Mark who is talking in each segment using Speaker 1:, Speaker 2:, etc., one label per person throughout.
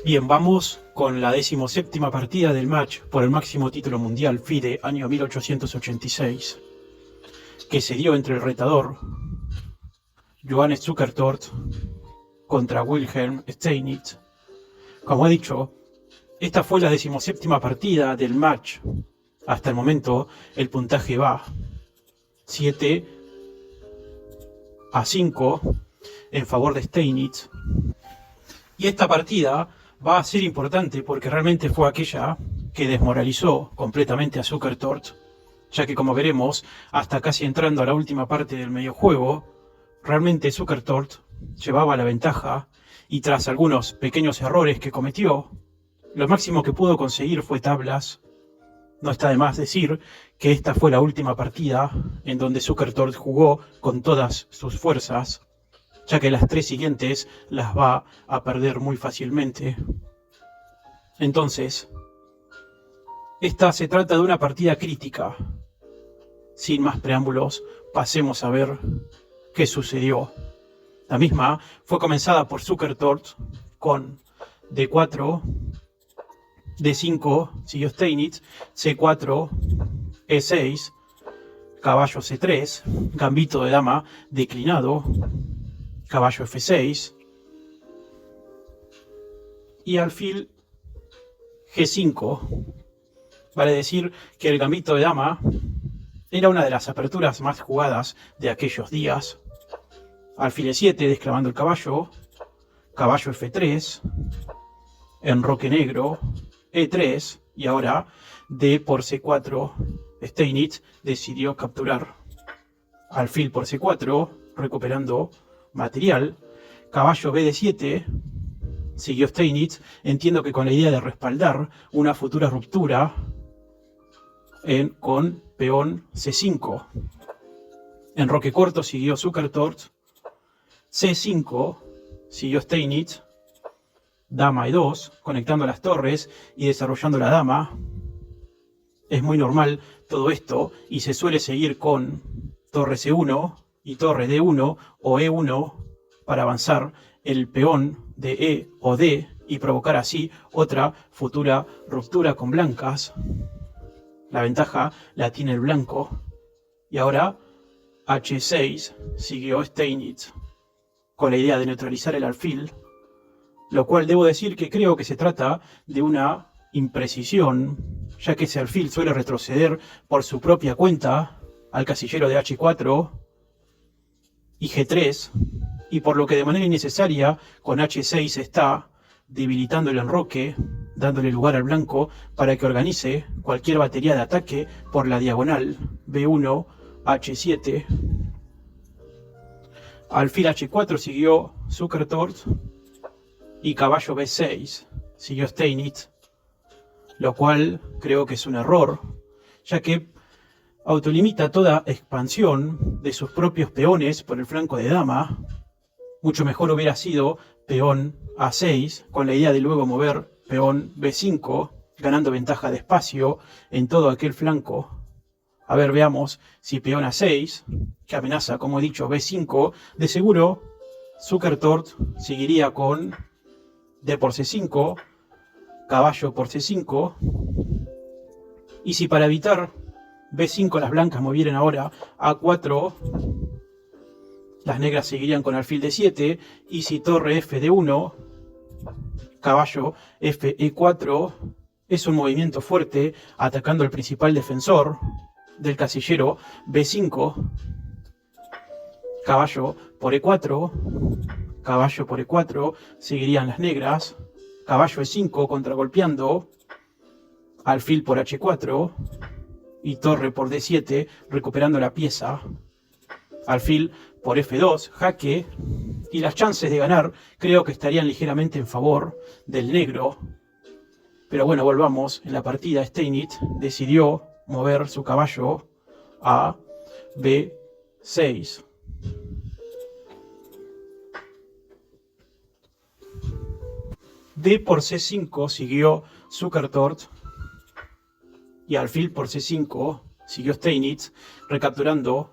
Speaker 1: Bien, vamos con la 17ª partida del match por el máximo título mundial FIDE año 1886, que se dio entre el retador Johannes Zukertort contra Wilhelm Steinitz. Como he dicho, esta fue la 17ª partida del match. Hasta el momento el puntaje va 7-5 en favor de Steinitz. Y esta partida va a ser importante porque realmente fue aquella que desmoralizó completamente a Zukertort, ya que, como veremos, hasta casi entrando a la última parte del mediojuego, realmente Zukertort llevaba la ventaja y tras algunos pequeños errores que cometió, lo máximo que pudo conseguir fue tablas. No está de más decir que esta fue la última partida en donde Zukertort jugó con todas sus fuerzas, ya que las 3 siguientes las va a perder muy fácilmente. Entonces, esta se trata de una partida crítica. Sin más preámbulos, pasemos a ver qué sucedió. La misma fue comenzada por Zukertort con D4, D5, siguió Steinitz, C4, E6, caballo C3, gambito de dama declinado, caballo F6 y alfil G5. Vale decir que el gambito de dama era una de las aperturas más jugadas de aquellos días. Alfil E7 desclavando el caballo, caballo F3, enroque negro, E3 y ahora D por C4. Steinitz decidió capturar. Alfil por C4, recuperando material, caballo BD7, siguió Steinitz, entiendo que con la idea de respaldar una futura ruptura con peón C5. Enroque corto siguió Zukertort, C5, siguió Steinitz, dama E2, conectando las torres y desarrollando la dama. Es muy normal todo esto y se suele seguir con torre C1 y torre D1 o E1 para avanzar el peón de E o D y provocar así otra futura ruptura con blancas. La ventaja la tiene el blanco. Y ahora H6 siguió Steinitz con la idea de neutralizar el alfil, lo cual debo decir que creo que se trata de una imprecisión, ya que ese alfil suele retroceder por su propia cuenta al casillero de H4 y G3, y por lo que de manera innecesaria con H6 está debilitando el enroque, dándole lugar al blanco para que organice cualquier batería de ataque por la diagonal B1, H7. Alfil H4 siguió Zukertort y caballo B6 siguió Steinitz, lo cual creo que es un error, ya que autolimita toda expansión de sus propios peones por el flanco de dama. Mucho mejor hubiera sido peón A6, con la idea de luego mover peón B5, ganando ventaja de espacio en todo aquel flanco. A ver, veamos si peón A6, que amenaza, como he dicho, B5, de seguro Zukertort seguiría con D por C5, caballo por C5, y si para evitar B5 las blancas movieran ahora A4, las negras seguirían con alfil D7, y si torre F D1, caballo F E4, es un movimiento fuerte atacando al principal defensor del casillero B5, caballo por E4, caballo por E4, seguirían las negras, caballo E5 contragolpeando, alfil por H4 y torre por D7 recuperando la pieza, alfil por F2, jaque, y las chances de ganar creo que estarían ligeramente en favor del negro. Pero bueno, volvamos en la partida. Steinitz decidió mover su caballo a B6. D por C5 siguió Zukertort y alfil por C5 siguió Steinitz, recapturando.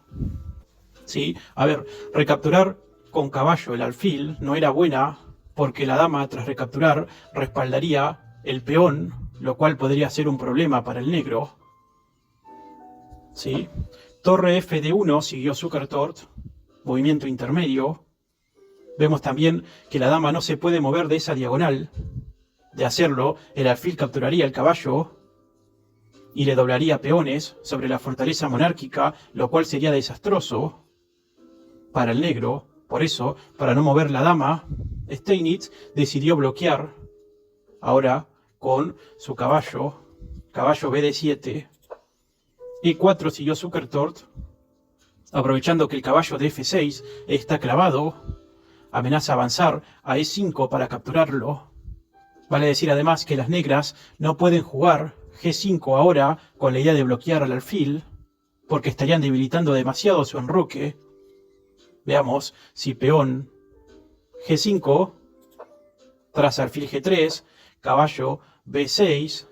Speaker 1: Sí, a ver, recapturar con caballo el alfil no era buena porque la dama, tras recapturar, respaldaría el peón, lo cual podría ser un problema para el negro. ¿Sí? Torre F de 1 siguió Zukertort, movimiento intermedio. Vemos también que la dama no se puede mover de esa diagonal. De hacerlo, el alfil capturaría el caballo y le doblaría peones sobre la fortaleza monárquica, lo cual sería desastroso para el negro. Por eso, para no mover la dama, Steinitz decidió bloquear ahora con su caballo, caballo B de 7. E4 siguió Zukertort, aprovechando que el caballo de F6 está clavado, amenaza avanzar a E5 para capturarlo. Vale decir además que las negras no pueden jugar G5 ahora con la idea de bloquear al alfil, porque estarían debilitando demasiado su enroque. Veamos si peón G5, tras alfil G3, caballo B6,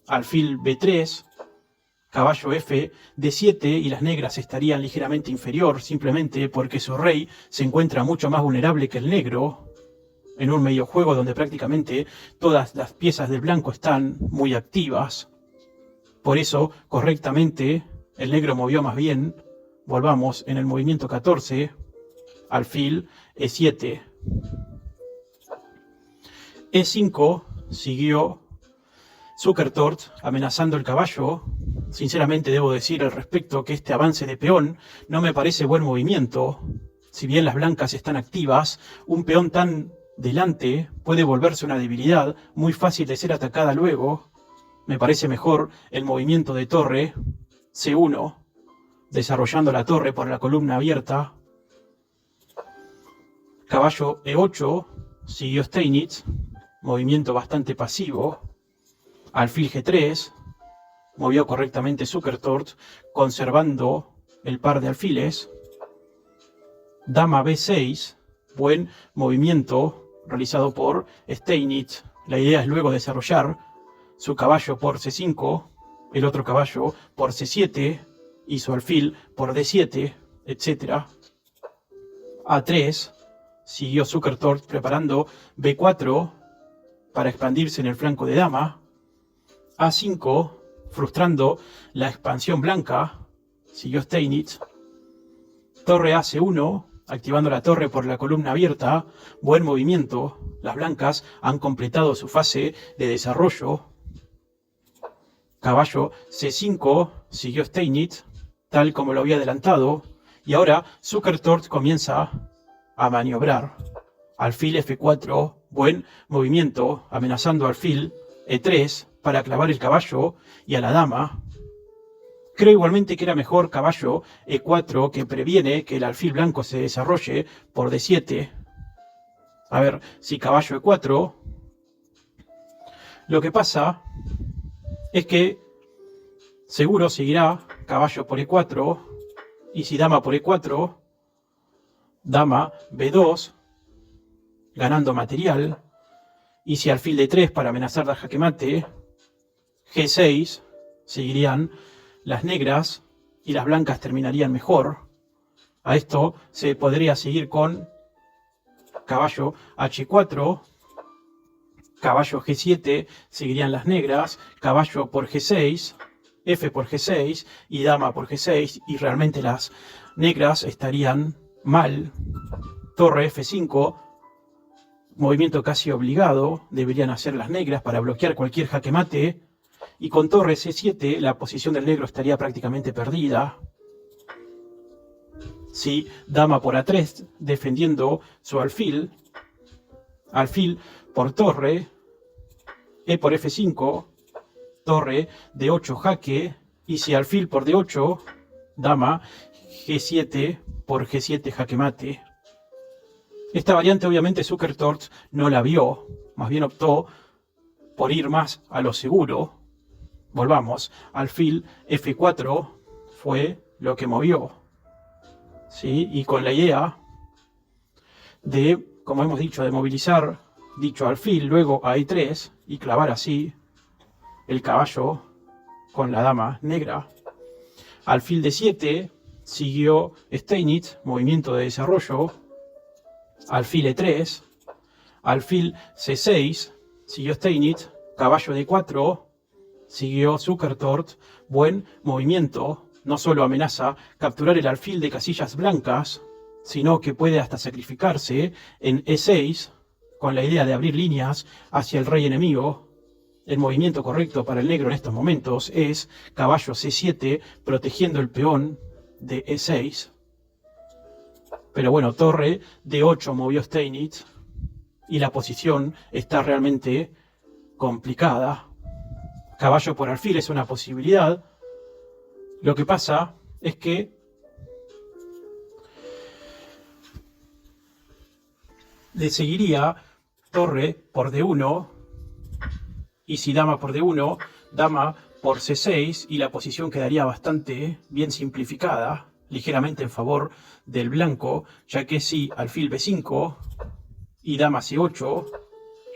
Speaker 1: alfil B3, caballo F D7 y las negras estarían ligeramente inferior simplemente porque su rey se encuentra mucho más vulnerable que el negro en un medio juego donde prácticamente todas las piezas del blanco están muy activas. Por eso, correctamente, el negro movió más bien. Volvamos en el movimiento 14, alfil E7. E5 siguió Zukertort amenazando el caballo. Sinceramente debo decir al respecto que este avance de peón no me parece buen movimiento. Si bien las blancas están activas, un peón tan delante puede volverse una debilidad muy fácil de ser atacada luego. Me parece mejor el movimiento de torre C1, desarrollando la torre por la columna abierta. Caballo E8 siguió Steinitz, movimiento bastante pasivo. Alfil G3 movió correctamente Zukertort, conservando el par de alfiles. Dama B6, buen movimiento realizado por Steinitz. La idea es luego desarrollar su caballo por C5, el otro caballo por C7 y su alfil por D7, etc. A3 siguió Zukertort preparando B4 para expandirse en el flanco de dama. A5, frustrando la expansión blanca, siguió Steinitz. Torre AC1, activando la torre por la columna abierta. Buen movimiento. Las blancas han completado su fase de desarrollo. Caballo C5, siguió Steinitz, tal como lo había adelantado. Y ahora Zukertort comienza a maniobrar. Alfil F4, buen movimiento, amenazando alfil E3 para clavar el caballo y a la dama. Creo igualmente que era mejor caballo E4, que previene que el alfil blanco se desarrolle por D7. A ver, si caballo E4, lo que pasa es que seguro seguirá caballo por E4, y si dama por E4, dama B2, ganando material, y si alfil D3 para amenazar la jaque mate, G6, seguirían las negras y las blancas terminarían mejor. A esto se podría seguir con caballo H4, caballo G7, seguirían las negras, caballo por G6, F por G6 y dama por G6, y realmente las negras estarían mal. Torre F5, movimiento casi obligado, deberían hacer las negras para bloquear cualquier jaque mate. Y con torre C7 la posición del negro estaría prácticamente perdida. Sí, dama por A3 defendiendo su alfil. Alfil por torre. E por F5. Torre D8 jaque. Y si alfil por D8, dama G7 por G7 jaque mate. Esta variante obviamente Zukertort no la vio. Más bien optó por ir más a lo seguro. Volvamos, alfil F4 fue lo que movió, ¿sí? Y con la idea de, como hemos dicho, de movilizar dicho alfil luego a E3 y clavar así el caballo con la dama negra. Alfil D7 siguió Steinitz, movimiento de desarrollo. Alfil E3, alfil C6, siguió Steinitz, caballo D4, siguió Zukertort, buen movimiento, no solo amenaza capturar el alfil de casillas blancas, sino que puede hasta sacrificarse en E6, con la idea de abrir líneas hacia el rey enemigo. El movimiento correcto para el negro en estos momentos es caballo C7, protegiendo el peón de E6. Pero bueno, torre D8 movió Steinitz, y la posición está realmente complicada. Caballo por alfil es una posibilidad. Lo que pasa es que le seguiría torre por D1, y si dama por D1, dama por C6, y la posición quedaría bastante bien simplificada, ligeramente en favor del blanco, ya que si alfil B5 y dama C8,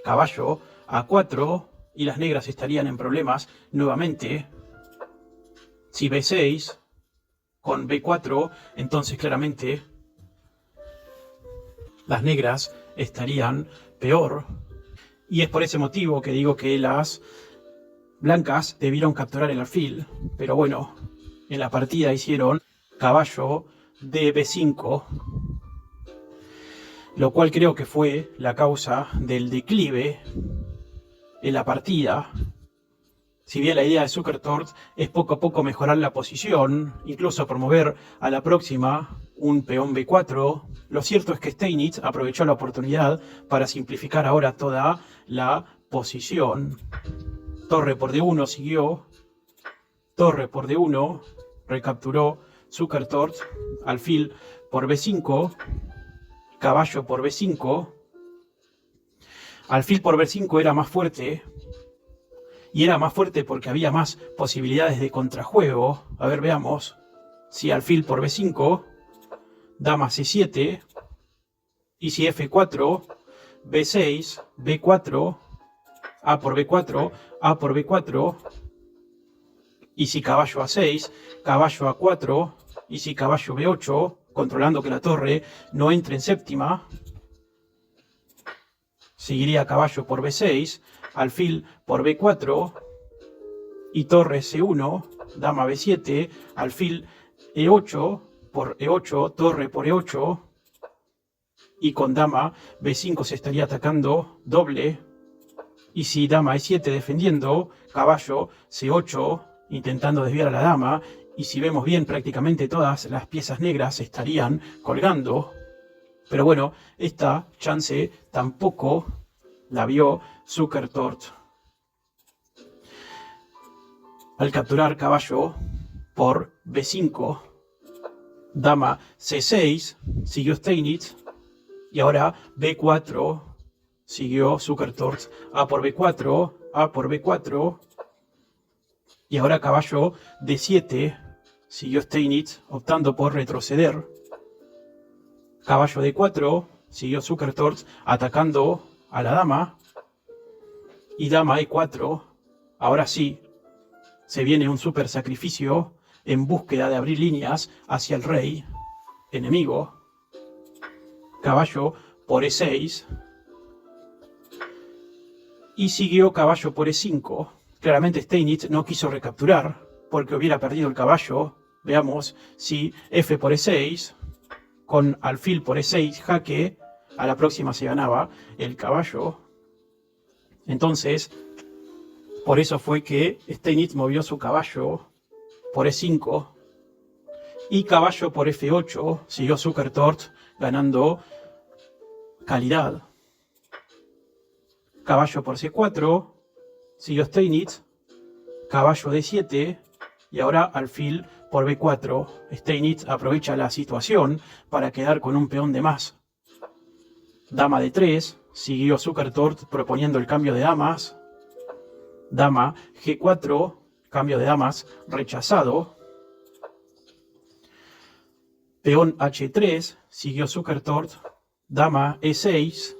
Speaker 1: caballo A4, y las negras estarían en problemas nuevamente. Si B6 con B4, entonces claramente las negras estarían peor. Y es por ese motivo que digo que las blancas debieron capturar el alfil. Pero bueno, en la partida hicieron caballo de B5, lo cual creo que fue la causa del declive en la partida. Si bien la idea de Zukertort es poco a poco mejorar la posición, incluso promover a la próxima un peón B4, lo cierto es que Steinitz aprovechó la oportunidad para simplificar ahora toda la posición. Torre por D1 siguió, torre por D1, recapturó Zukertort, alfil por B5, caballo por B5, alfil por B5 era más fuerte, y era más fuerte porque había más posibilidades de contrajuego. A ver, veamos. Si alfil por B5, dama C7, y si F4, B6, B4, A por B4, A por B4, y si caballo A6, caballo A4, y si caballo B8, controlando que la torre no entre en séptima, seguiría caballo por B6, alfil por B4, y torre C1, dama B7, alfil E8 por E8, torre por E8, y con dama B5 se estaría atacando doble, y si dama E7 defendiendo, caballo C8 intentando desviar a la dama, y si vemos bien prácticamente todas las piezas negras estarían colgando. Pero bueno, esta chance tampoco la vio Zukertort. Al capturar caballo por B5, dama C6, siguió Steinitz, y ahora B4, siguió Zukertort, A por B4, A por B4, y ahora caballo D7, siguió Steinitz, optando por retroceder. Caballo D4, siguió Zukertort, atacando a la dama, y dama E4, ahora sí, se viene un super sacrificio en búsqueda de abrir líneas hacia el rey enemigo. Caballo por E6. Y siguió caballo por E5. Claramente Steinitz no quiso recapturar porque hubiera perdido el caballo. Veamos si F por E6 con alfil por E6 jaque. A la próxima se ganaba el caballo. Entonces, por eso fue que Steinitz movió su caballo por E5 y caballo por F8, siguió Zukertort ganando calidad. Caballo por C4, siguió Steinitz, caballo D7 y ahora alfil por B4. Steinitz aprovecha la situación para quedar con un peón de más. Dama D3, siguió Zukertort proponiendo el cambio de damas. Dama G4, cambio de damas rechazado. Peón H3, siguió Zukertort. Dama E6.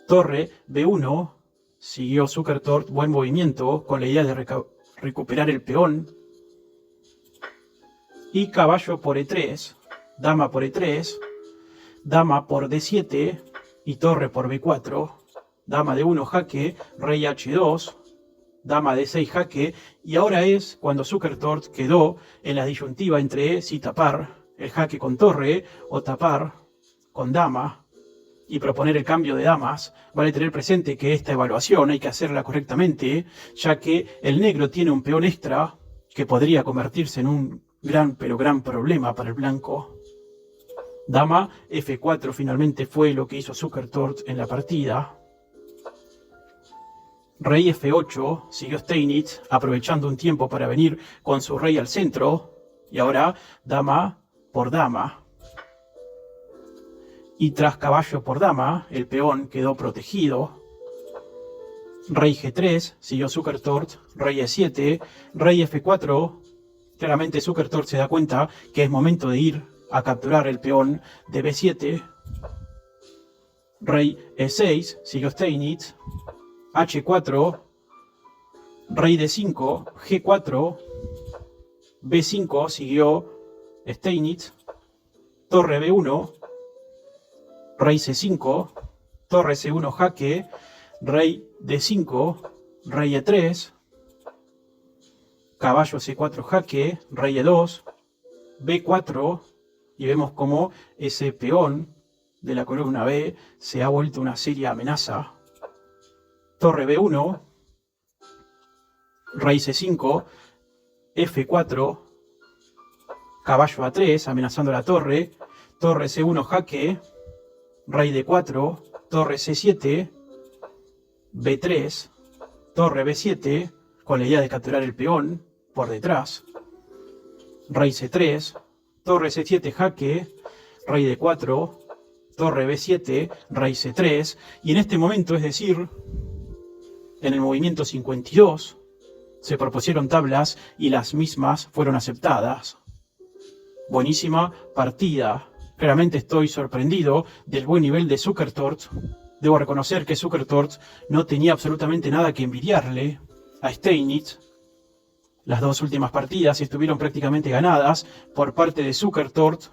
Speaker 1: Torre B1, siguió Zukertort. Buen movimiento con la idea de recuperar el peón. Y caballo por E3. Dama por E3. Dama por D7. y torre por b4, dama de 1 jaque, rey h2, dama de 6 jaque, y ahora es cuando Zukertort quedó en la disyuntiva entre si tapar el jaque con torre o tapar con dama y proponer el cambio de damas. Vale tener presente que esta evaluación hay que hacerla correctamente, ya que el negro tiene un peón extra que podría convertirse en un gran problema para el blanco. Dama F4 finalmente fue lo que hizo Zukertort en la partida. Rey F8 siguió Steinitz, aprovechando un tiempo para venir con su rey al centro. Y ahora dama por dama. Y tras caballo por dama, el peón quedó protegido. Rey G3 siguió Zukertort, rey E7, rey F4. Claramente Zukertort se da cuenta que es momento de ir a capturar el peón de B7. Rey E6 siguió Steinitz, H4, rey D5, G4, B5 siguió Steinitz, torre B1, rey C5, torre C1 jaque, rey D5, rey E3, caballo C4 jaque, rey E2, B4, y vemos cómo ese peón de la columna B se ha vuelto una seria amenaza. Torre B1, rey C5, F4, caballo A3 amenazando la torre, torre C1 jaque, rey D4, torre C7, B3, torre B7, con la idea de capturar el peón por detrás, rey C3, torre C7 jaque, rey D4, torre B7, rey C3, y en este momento, es decir, en el movimiento 52, se propusieron tablas y las mismas fueron aceptadas. Buenísima partida. Claramente estoy sorprendido del buen nivel de Zukertort. Debo reconocer que Zukertort no tenía absolutamente nada que envidiarle a Steinitz. Las dos últimas partidas estuvieron prácticamente ganadas por parte de Zukertort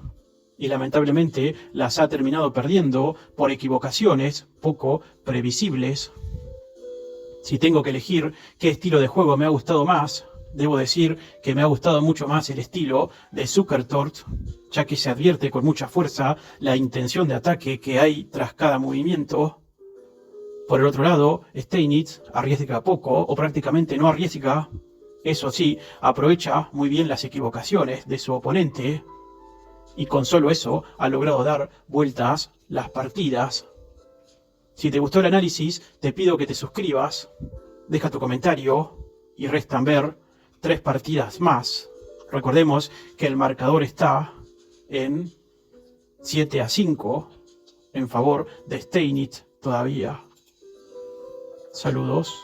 Speaker 1: y lamentablemente las ha terminado perdiendo por equivocaciones poco previsibles. Si tengo que elegir qué estilo de juego me ha gustado más, debo decir que me ha gustado mucho más el estilo de Zukertort, ya que se advierte con mucha fuerza la intención de ataque que hay tras cada movimiento. Por el otro lado, Steinitz arriesga poco o prácticamente no arriesga. Eso sí, aprovecha muy bien las equivocaciones de su oponente y con solo eso ha logrado dar vueltas las partidas. Si te gustó el análisis, te pido que te suscribas, deja tu comentario y restan ver 3 partidas más. Recordemos que el marcador está en 7-5 en favor de Steinitz todavía. Saludos.